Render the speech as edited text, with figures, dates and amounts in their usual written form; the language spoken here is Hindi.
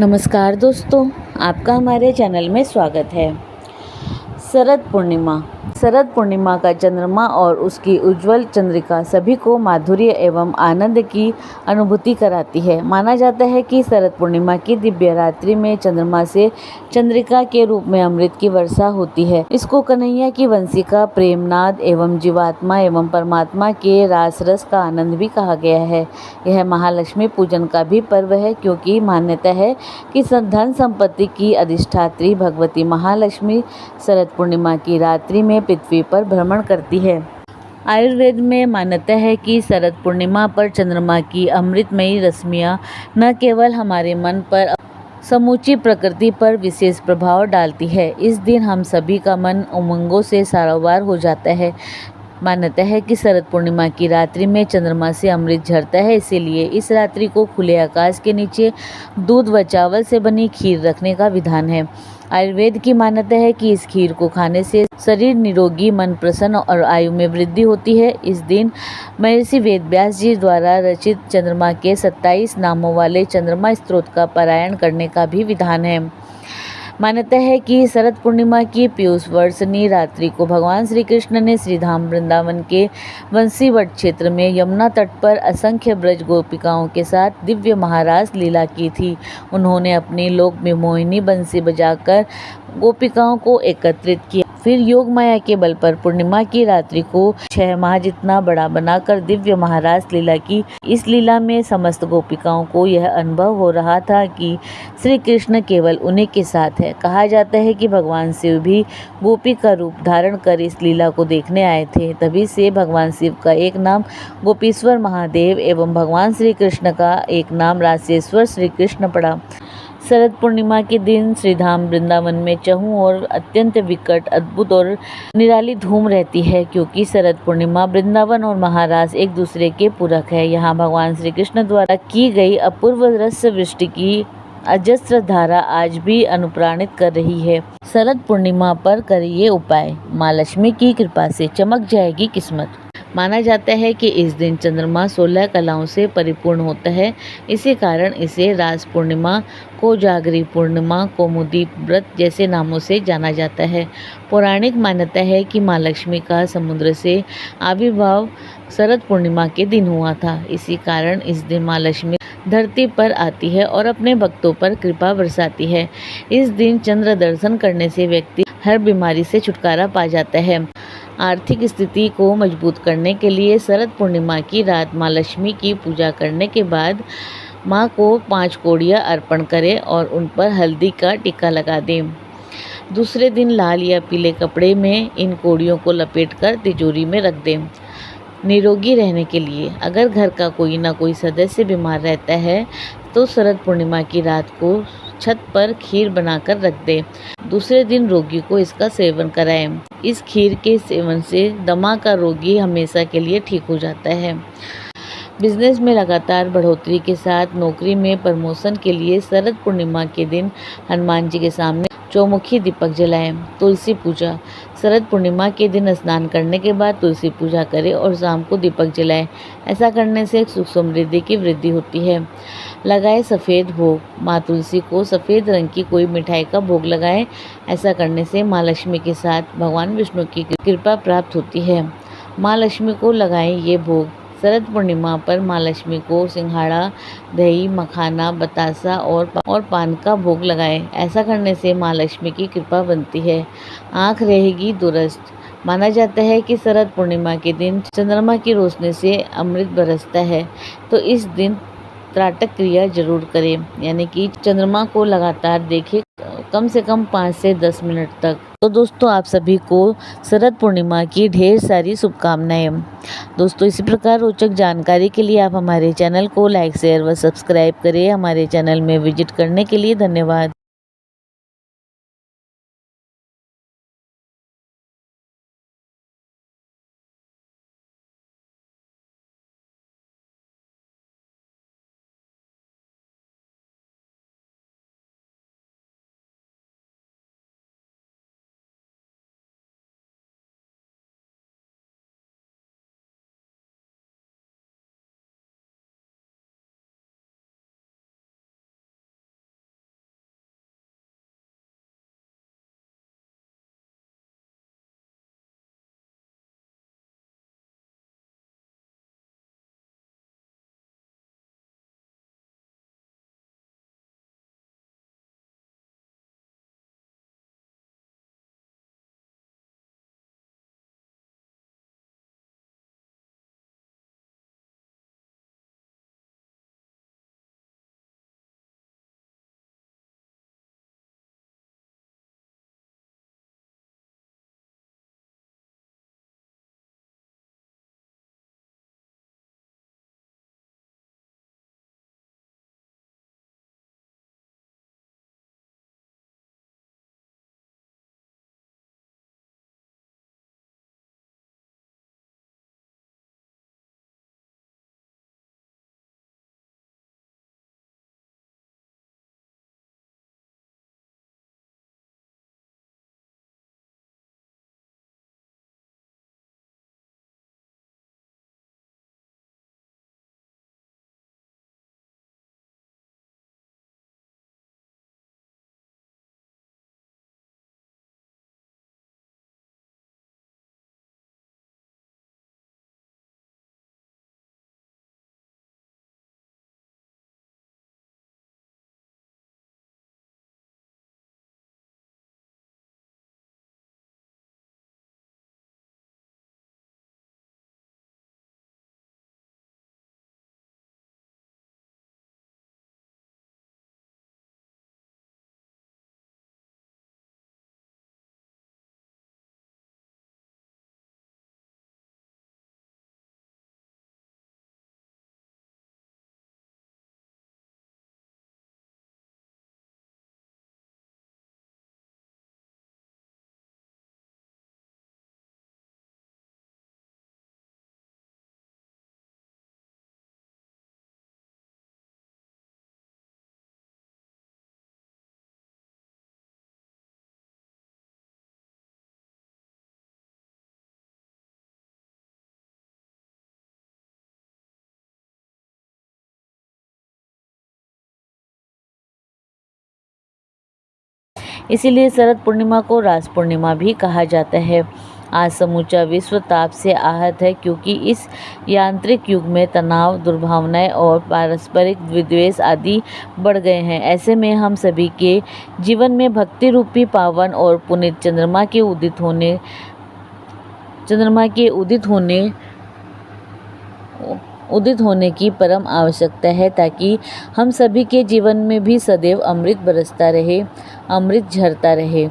नमस्कार दोस्तों, आपका हमारे चैनल में स्वागत है। शरद पूर्णिमा का चंद्रमा और उसकी उज्ज्वल चंद्रिका सभी को माधुर्य एवं आनंद की अनुभूति कराती है। माना जाता है कि शरद पूर्णिमा की दिव्य रात्रि में चंद्रमा से चंद्रिका के रूप में अमृत की वर्षा होती है। इसको कन्हैया की वंशी का प्रेमनाद एवं जीवात्मा एवं परमात्मा के रास रस का आनंद भी कहा गया है। यह महालक्ष्मी पूजन का भी पर्व है, क्योंकि मान्यता है कि धन संपत्ति की अधिष्ठात्री भगवती महालक्ष्मी शरद पूर्णिमा की रात्रि में पृथ्वी पर भ्रमण करती है। आयुर्वेद में मान्यता है कि शरद पूर्णिमा पर चंद्रमा की अमृतमयी रश्मियाँ न केवल हमारे मन पर समूची प्रकृति पर विशेष प्रभाव डालती है। इस दिन हम सभी का मन उमंगों से सराबोर हो जाता है। मान्यता है कि शरद पूर्णिमा की रात्रि में चंद्रमा से अमृत झरता है, इसीलिए इस रात्रि को खुले आकाश के नीचे दूध व चावल से बनी खीर रखने का विधान है। आयुर्वेद की मान्यता है कि इस खीर को खाने से शरीर निरोगी, मन प्रसन्न और आयु में वृद्धि होती है। इस दिन महर्षि वेद व्यास जी द्वारा रचित चंद्रमा के 27 नामों वाले चंद्रमा स्तोत्र का पारायण करने का भी विधान है। मान्यता है कि शरद पूर्णिमा की पीयूष वर्षनी रात्रि को भगवान श्री कृष्ण ने श्रीधाम वृंदावन के बंसीवट क्षेत्र में यमुना तट पर असंख्य ब्रज गोपिकाओं के साथ दिव्य महारास लीला की थी। उन्होंने अपनी लोक विमोहिनी बंसी बजाकर गोपिकाओं को एकत्रित किया, फिर योग माया के बल पर पूर्णिमा की रात्रि को 6 माह जितना बड़ा बनाकर दिव्य महारास लीला की। इस लीला में समस्त गोपिकाओं को यह अनुभव हो रहा था कि श्री कृष्ण केवल उन्हीं के साथ है। कहा जाता है कि भगवान शिव भी गोपी का रूप धारण कर इस लीला को देखने आए थे। तभी से भगवान शिव का एक नाम गोपीश्वर महादेव एवं भगवान श्री कृष्ण का एक नाम रासेश्वर श्री कृष्ण पड़ा। शरद पूर्णिमा के दिन श्रीधाम वृंदावन में चहुं और अत्यंत विकट, अद्भुत और निराली धूम रहती है, क्योंकि शरद पूर्णिमा वृंदावन और महारास एक दूसरे के पूरक है। यहाँ भगवान श्री कृष्ण द्वारा की गई अपूर्व रस वृष्टि की अजस्र धारा आज भी अनुप्राणित कर रही है। शरद पूर्णिमा पर करिए उपाय, माँ लक्ष्मी की कृपा से चमक जाएगी किस्मत। माना जाता है कि इस दिन चंद्रमा 16 कलाओं से परिपूर्ण होता है। इसी कारण इसे रास पूर्णिमा, कोजागरी पूर्णिमा, कौमुदी व्रत जैसे नामों से जाना जाता है। पौराणिक मान्यता है कि माँ लक्ष्मी का समुद्र से आविर्भाव शरद पूर्णिमा के दिन हुआ था। इसी कारण इस दिन माँ लक्ष्मी धरती पर आती है और अपने भक्तों पर कृपा बरसाती है। इस दिन चंद्र दर्शन करने से व्यक्ति हर बीमारी से छुटकारा पा जाता है। आर्थिक स्थिति को मजबूत करने के लिए शरद पूर्णिमा की रात माँ लक्ष्मी की पूजा करने के बाद माँ को 5 कोड़ियाँ अर्पण करें और उन पर हल्दी का टीका लगा दें। दूसरे दिन लाल या पीले कपड़े में इन कोड़ियों को लपेटकर तिजोरी में रख दें। निरोगी रहने के लिए अगर घर का कोई ना कोई सदस्य बीमार रहता है तो शरद पूर्णिमा की रात को छत पर खीर बनाकर रख दें। दूसरे दिन रोगी को इसका सेवन कराएं। इस खीर के सेवन से दमा का रोगी हमेशा के लिए ठीक हो जाता है। बिजनेस में लगातार बढ़ोतरी के साथ नौकरी में प्रमोशन के लिए शरद पूर्णिमा के दिन हनुमान जी के सामने चौमुखी दीपक जलाएं। तुलसी पूजा, शरद पूर्णिमा के दिन स्नान करने के बाद तुलसी पूजा करें और शाम को दीपक जलाएं। ऐसा करने से सुख समृद्धि की वृद्धि होती है। लगाए सफ़ेद भोग, माँ तुलसी को सफ़ेद रंग की कोई मिठाई का भोग लगाएं। ऐसा करने से माँ लक्ष्मी के साथ भगवान विष्णु की कृपा प्राप्त होती है। माँ लक्ष्मी को लगाएं ये भोग। शरद पूर्णिमा पर माँ लक्ष्मी को सिंघाड़ा, दही, मखाना, बतासा और पान का भोग लगाएं। ऐसा करने से माँ लक्ष्मी की कृपा बनती है। आँख रहेगी दुरुस्त। माना जाता है कि शरद पूर्णिमा के दिन चंद्रमा की रोशनी से अमृत बरसता है, तो इस दिन त्राटक क्रिया जरूर करें, यानी कि चंद्रमा को लगातार देखें कम से कम 5 से 10 मिनट तक। तो दोस्तों, आप सभी को शरद पूर्णिमा की ढेर सारी शुभकामनाएं। दोस्तों, इसी प्रकार रोचक जानकारी के लिए आप हमारे चैनल को लाइक, शेयर व सब्सक्राइब करें। हमारे चैनल में विजिट करने के लिए धन्यवाद। इसीलिए शरद पूर्णिमा को रास पूर्णिमा भी कहा जाता है। आज समूचा विश्व ताप से आहत है, क्योंकि इस यांत्रिक युग में तनाव, दुर्भावनाएं और पारस्परिक विद्वेष आदि बढ़ गए हैं। ऐसे में हम सभी के जीवन में भक्ति रूपी पावन और पुनीत चंद्रमा के उदित होने की परम आवश्यकता है, ताकि हम सभी के जीवन में भी सदैव अमृत बरसता रहे, अमृत झरता रहे।